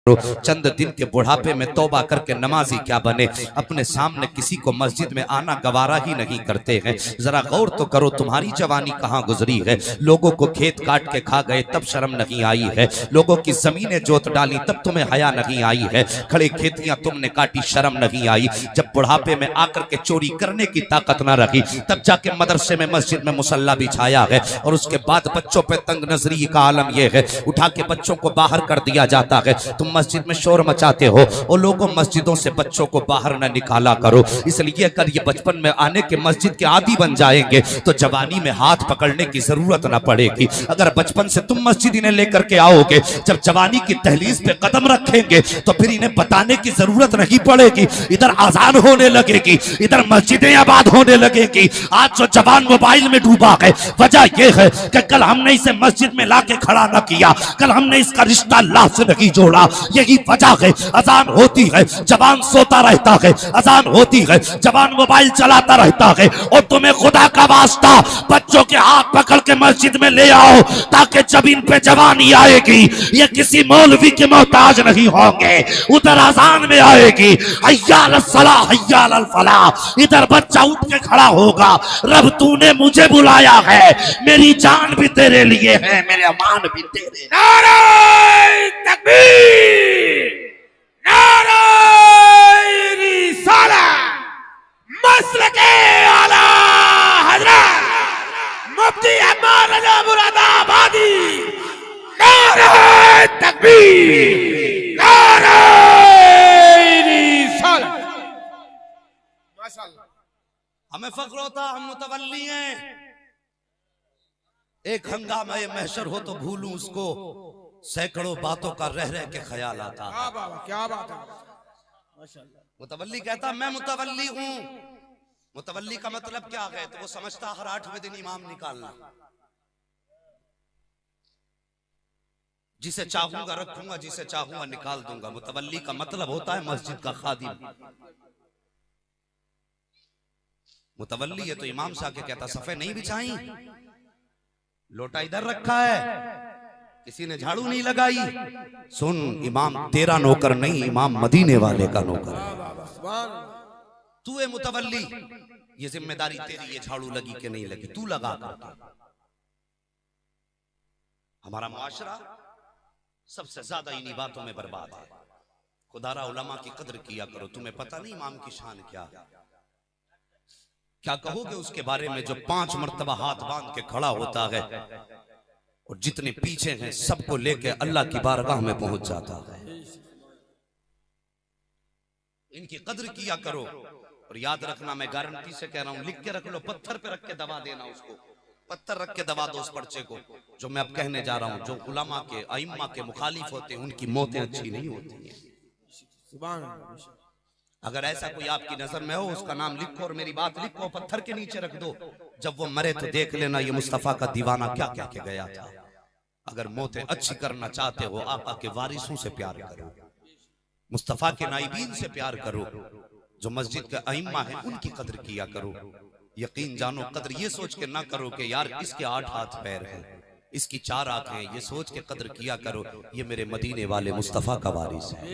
चंद दिन के बुढ़ापे में तौबा करके नमाजी क्या बने। अपने सामने किसी को मस्जिद में आना गवारा ही नहीं करते हैं। जरा गौर तो करो तुम्हारी जवानी कहाँ गुजरी है। लोगों को खेत काट के खा गए तब शर्म नहीं आई है। लोगों की जमीनें जोत डाली तब तुम्हें हया नहीं आई है। खड़े खेतियां तुमने काटी शर्म नहीं आई। जब बुढ़ापे में आकर के चोरी करने की ताकत न रखी तब जाके मदरसे में मस्जिद में मुसल्ला बिछाया है। और उसके बाद बच्चों पे तंग नजरी का आलम यह है, उठा के बच्चों को बाहर कर दिया जाता है। तुम मस्जिद में शोर मचाते हो और लोगों मस्जिदों से बच्चों को बाहर न निकाला करो। इसलिए अगर ये बचपन में आने के मस्जिद के आदी बन जाएंगे तो जवानी में हाथ पकड़ने की जरूरत न पड़ेगी। अगर बचपन से तुम मस्जिद इन्हें लेकर के आओगे, जब जवानी की दहलीज पे कदम रखेंगे तो फिर इन्हें बताने की जरूरत नहीं पड़ेगी। इधर आजान होने लगेगी, इधर मस्जिदें आबाद होने लगेगी। आज जो जवान मोबाइल में डूबा है वजह यह है कि कल हमने इसे मस्जिद में लाके खड़ा न किया, कल हमने इसका रिश्ता अल्लाह से नहीं जोड़ा। यही वजह है अजान होती है जवान सोता रहता है, अजान होती है जवान मोबाइल चलाता रहता है। और तुम्हें खुदा का वास्ता बच्चों के हाथ पकड़ के मस्जिद में ले आओ ताकि जब इन पे जवानी आएगी ये किसी मौलवी के मोहताज नहीं होंगे। उधर अजान में आएगी हय्या अल सलाह हय्या अल फलाह, इधर बच्चा उठ के खड़ा होगा, रब तूने मुझे बुलाया है, मेरी जान भी तेरे लिए है, मेरे अमान भी तेरे। नारे तकबीर, नारे रिसालत, मसलके आला हजरत मुफ्ती अहमद रजा मुरादाबादी। नारे तकबीर, नारे रिसालत। माशाअल्लाह। हमें फख्र होता हम मुतवल्ली हैं। एक हंगामा महशर हो तो भूलूं उसको, सैकड़ों बातों का रह रह के ख्याल आता। क्या बात है माशाअल्लाह। मुतवल्ली कहता मैं मुतवल्ली हूं। मुतवल्ली का मतलब क्या है? तो वो समझता हर 8वें दिन इमाम निकालना, जिसे चाहूंगा रखूंगा, जिसे चाहूंगा निकाल दूंगा। मुतवल्ली का मतलब होता है मस्जिद का खादिम। मुतवल्ली है तो इमाम से आके कहता सफे नहीं बिछाई, लोटा इधर रखा है, किसी ने झाड़ू नहीं लगाई। सुन, इमाम तेरा नौकर नहीं, इमाम मदीने वाले का नौकर है। तू है मुतवल्ली, ये जिम्मेदारी तेरी, ये झाड़ू लगी कि नहीं लगी तू लगा कर। हमारा मुआशरा सबसे ज्यादा इन्हीं बातों में बर्बाद है। खुदारा उलमा की कदर किया करो। तुम्हें पता नहीं इमाम की शान क्या है? क्या कहोगे उसके बारे में जो 5 मर्तबा हाथ बांध के खड़ा होता है और जितने पीछे हैं सबको लेके अल्लाह की बारगाह में पहुंच जाता है। इनकी कदर किया करो। और याद रखना, मैं गारंटी से कह रहा हूं, लिख के रख लो, पत्थर पे रख के दबा देना उसको, पत्थर रख के दबा दो उस पर्चे को। जो मैं अब कहने जा रहा हूं, जो उलमा के अइम्मा के मुखालिफ होते हैं उनकी मौतें अच्छी नहीं होती हैं। सुभान अल्लाह। अगर ऐसा कोई आपकी नजर में हो उसका नाम लिखो और मेरी बात लिखो, पत्थर के नीचे रख दो। जब वो मरे तो देख लेना ये मुस्तफा का दीवाना क्या क्या के गया था। अगर मौतें अच्छी करना चाहते हो, आका के वारिसों से प्यार करो, मुस्तफा के नाइबीन से प्यार करो, जो मस्जिद के अइम्मा है उनकी कदर किया करो। यकीन जानो, कदर ये सोच के ना करो कि यार इसके 8 हाथ पैर हैं, इसकी 4 आंखें हैं, ये सोच के कदर किया करो ये मेरे मदीने वाले मुस्तफा का वारिस है।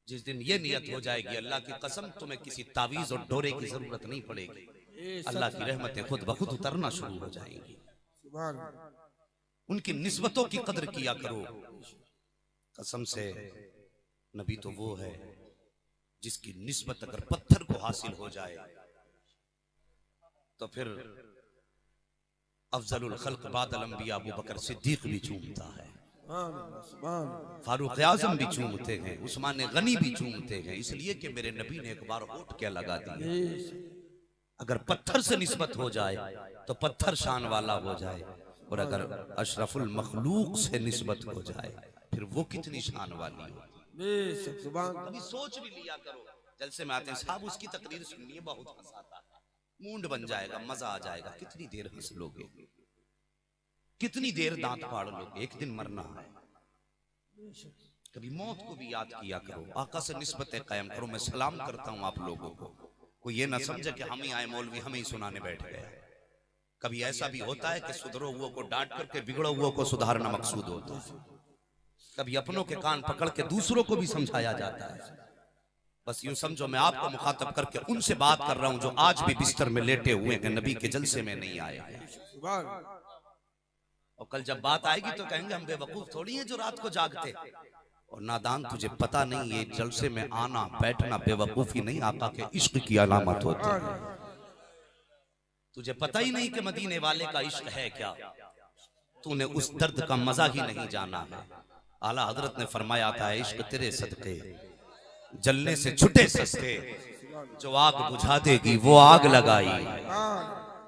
जिस दिन ये नियत हो जाएगी, अल्लाह की कसम तुम्हें किसी तावीज और डोरे की जरूरत नहीं पड़ेगी। अल्लाह की रहमतें खुद ब खुद उतरना शुरू हो जाएंगी। उनकी निस्बतों की कदर किया करो। कसम से नबी तो वो है जिसकी निस्बत अगर पत्थर को हासिल हो जाए तो फिर अफजलुल खल्क बादल अंबिया अबू बकर सिद्दीक भी चूमता है, फारूक आजम भी चूमते हैं, उस्मान गनी भी चूमते हैं। इसलिए कि मेरे नबी ने एक बार होठ क्या लगा दिया। अगर पत्थर से निस्बत हो जाए तो पत्थर शान वाला हो जाए, और अगर अशरफुल मखलूक से निस्बत हो जाए फिर वो कितनी शान वाली हो। कभी सोच भी लिया करो। जलसे में आते हैं साहब उसकी तकरीर सुननी है, बहुत हंसाता है, मूड बन जाएगा, मजा आ जाएगा। कितनी देर हंस लोगे, कितनी देर दांत फाड़ लोगे, एक दिन मरना है। कभी मौत को भी याद किया करो, आका से निस्बतें कायम करो। मैं सलाम करता हूं आप लोगों को, कोई ये ना समझे कि हम ही आए मौलवी हमें ही सुनाने बैठ गए। कभी ऐसा भी होता है कि सुधरो हुओं को डांट करके बिगड़ो हुओं को सुधारना मकसूद होता है। कभी अपनों के कान पकड़ के दूसरों को भी समझाया जाता है। बस यूं समझो मैं आपको मुखातब करके उनसे बात कर रहा हूं जो आज भी बिस्तर में लेटे हुए हैं, नबी के जलसे में नहीं आए हैं। और कल जब बात आएगी तो कहेंगे हम बेवकूफ थोड़ी हैं जो रात को जागते। और नादान, तुझे पता नहीं ये जलसे में आना बैठना बेवकूफी नहीं, आका के इश्क की अलामत होती है। तुझे पता ही नहीं कि मदीने वाले का इश्क है क्या, तूने उस दर्द का मजा ही नहीं जाना है। आला हजरत ने फरमाया था, इश्क तेरे सदके जलने से छुटे सस्ते, जो आग बुझा देगी वो आग लगाई।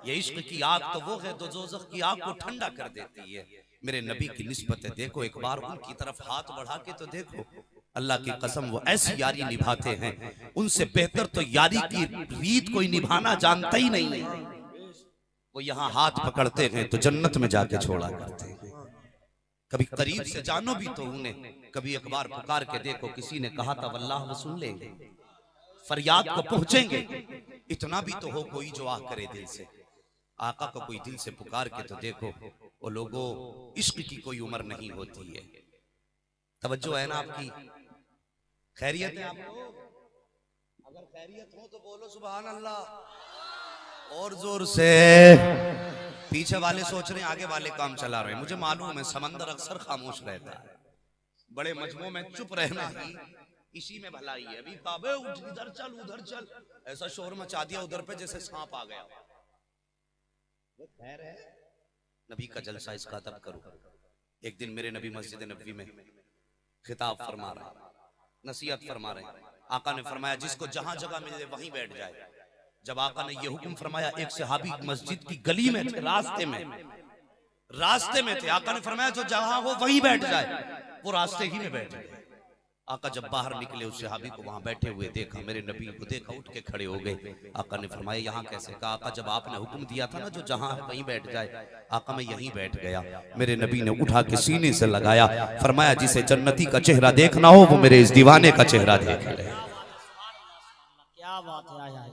ये इश्क की आग तो वो है जो दोज़ख की आग को ठंडा कर देती है। मेरे नबी की निस्बत देखो, एक बार उनकी तरफ हाथ बढ़ा के तो देखो। अल्लाह की कसम वो ऐसी यारी निभाते हैं, उनसे बेहतर तो यारी की रीत कोई निभाना जानता ही नहीं है। वो यहाँ हाथ पकड़ते हैं तो जन्नत में जाके छोड़ा करते हैं। कभी करीब से जानो भी तो उन्हें, कभी एक बार पुकार के देखो। किसी ने कहा था वल्लाह वो सुन लेंगे, फरियाद को पहुंचेंगे। इतना भी तो हो कोई जो आह करे दिल से। आका को कोई दिल से पुकार के तो देखो। वो लोगों, इश्क की कोई उम्र नहीं होती है। तवज्जो है ना आपकी? खैरियत है आपको? अगर खैरियत हो तो बोलो सुभान अल्लाह और जोर से। पीछे वाले सोच रहे हैं आगे वाले काम चला रहे हैं। मुझे मालूम है समंदर अक्सर खामोश रहता है, बड़े मजमू में चुप रहना ही इसी में भलाई है। अभी बाबे उठ, इधर चल उधर चल, ऐसा शोर मचा दिया उधर पे जैसे सांप आ गया। खैर है, नबी का जलसा इसका अदब करो। एक दिन मेरे नबी मस्जिद नबवी में खिताब फरमा रहे, नसीहत फरमा रहे। आका ने फरमाया जिसको जहां जगह मिले वहीं बैठ जाए। जब आका ने यह हुक्म फरमाया, एक सहाबी मस्जिद की गली में थे, रास्ते में थे। आका ने फरमाया जो जहां हो वहीं बैठ जाए। वो रास्ते ही में बैठ गए। आका जब बाहर निकले उस सहाबी को वहां बैठे हुए देखा, मेरे नबी को देखा, उठ के खड़े हो गए। आका ने फरमाया यहाँ कैसे? कहा आका जब आपने हुक्म दिया था ना जो जहां है वहीं बैठ जाए। आका मैं यहीं बैठ गया। मेरे नबी ने उठा के सीने से लगाया, फरमाया जिसे जन्नती का चेहरा देखना हो वो मेरे इस दीवाने का चेहरा देख ले। क्या बात है,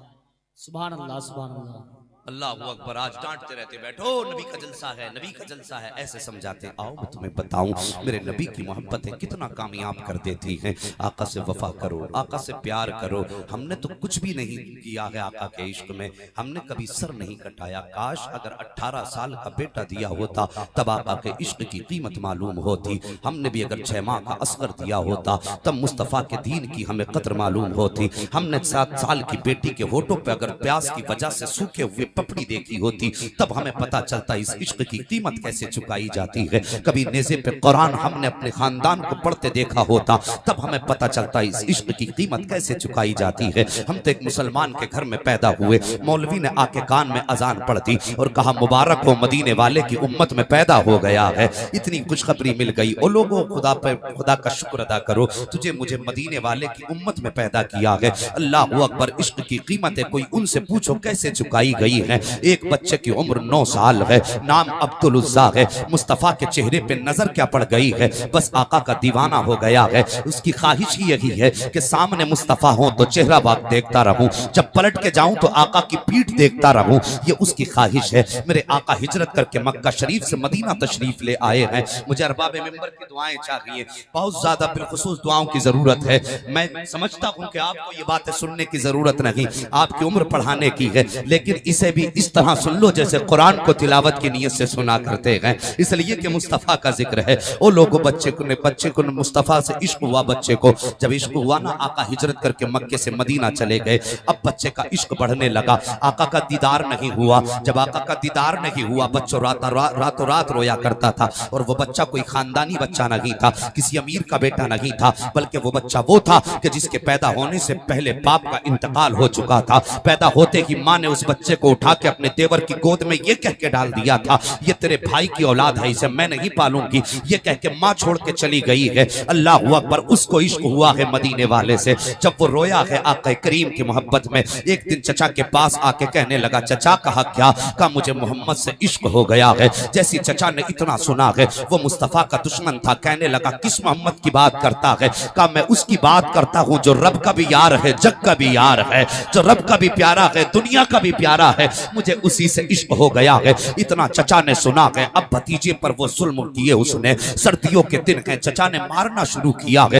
सुभान अल्लाह सुभान अल्लाह। अल्लाह अकबर। आज डांटते रहते बैठो नबी का जलसा है, नबी का जलसा है, ऐसे समझाते। आओ मैं तुम्हें बताऊं, मेरे नबी की मोहब्बत है कितना कामयाब कर देती है। आका से वफा करो, आका से प्यार करो। हमने तो कुछ भी नहीं किया है आका के इश्क में, हमने कभी सर नहीं कटाया। काश अगर 18 साल का बेटा दिया होता तब आका के इश्क की कीमत मालूम होती। हमने भी अगर 6 माह का असगर दिया होता तब मुस्तफ़ा के दीन की हमें कदर मालूम होती। हमने 7 साल की बेटी के होठों पर अगर प्यास की वजह से सूखे हुए पपड़ी देखी होती तब हमें पता चलता इस इश्क की कीमत कैसे चुकाई जाती है। कभी नेज़े पे कुरान हमने अपने खानदान को पढ़ते देखा होता तब हमें पता चलता इस इश्क की कीमत कैसे चुकाई जाती है। हम तो एक मुसलमान के घर में पैदा हुए, मौलवी ने आके कान में अजान पढ़ दी और कहा मुबारक हो मदीने वाले की उम्मत में पैदा हो गया है। इतनी खुशखबरी मिल गई। ओ लोगों, खुदा का शुक्र अदा करो, तुझे मुझे मदीने वाले की उम्मत में पैदा किया है। अल्लाह अकबर। इश्क की कीमत है कोई उनसे पूछो कैसे चुकाई गई है। एक बच्चे की उम्र 9 साल है, नाम अब्दुल उज़्ज़ा है। मुस्तफ़ा के चेहरे पे नजर क्या पड़ गई है, बस आका का दीवाना हो गया है। उसकी ख्वाहिश ही यही है कि सामने मुस्तफ़ा हो तो चेहरा बाग देखता रहूं, जब पलट के जाऊं तो आका की पीठ देखता रहूं। ये उसकी ख्वाहिश है। मेरे आका हिजरत करके मक्का शरीफ से मदीना तशरीफ ले आए हैं। मुझे अरबाब मिंबर की दुआएं चाहिए, बहुत ज्यादा बिलखुसूस दुआओं की जरूरत है। मैं समझता हूं कि आपको ये बातें सुनने की जरूरत नहीं, आपकी उम्र बढ़ाने की है, लेकिन इसे भी इस तरह सुन लो जैसे कुरान को तिलावत की नियत से सुना करते हैं। इसलिए कि मुस्तफ़ा का जिक्र है। ओ लोगों, बच्चे को मुस्तफ़ा से इश्क हुआ। बच्चे को जब इश्क हुआ ना, आका हिजरत करके मक्के से मदीना चले गए। अब बच्चे का इश्क बढ़ने लगा। आका का दीदार नहीं हुआ। जब आका का दीदार नहीं हुआ, बच्चों रातों रात रोया करता था। और वो बच्चा कोई खानदानी बच्चा नहीं था, किसी अमीर का बेटा नहीं था, बल्कि वो बच्चा वो था कि जिसके पैदा होने से पहले बाप का इंतकाल हो चुका था। पैदा होते ही माँ ने उस बच्चे को उठा के अपने देवर की गोद में ये कह के डाल दिया था, ये तेरे भाई की औलाद है, इसे मैं नहीं पालूंगी। ये कह के माँ छोड़ के चली गई है। अल्लाह अकबर। उसको इश्क हुआ है मदीने वाले से। जब वो रोया है आका करीम की मोहब्बत में, एक दिन चचा के पास आके कहने लगा, चचा कहा क्या? कहा मुझे मोहम्मद से इश्क हो गया है। जैसी चचा ने इतना सुना है, वो मुस्तफ़ा का दुश्मन था, कहने लगा किस मोहम्मद की बात करता है? कहा मैं उसकी बात करता हूँ जो रब का भी यार है, जग का भी यार है, जो रब का भी प्यारा है, दुनिया का भी प्यारा है, मुझे उसी से इश्क हो गया है। इतना चचा ने सुना है, अब भतीजे पर वो जुल्म किए उसने। सर्दियों के दिन है, चचा ने मारना शुरू किया है।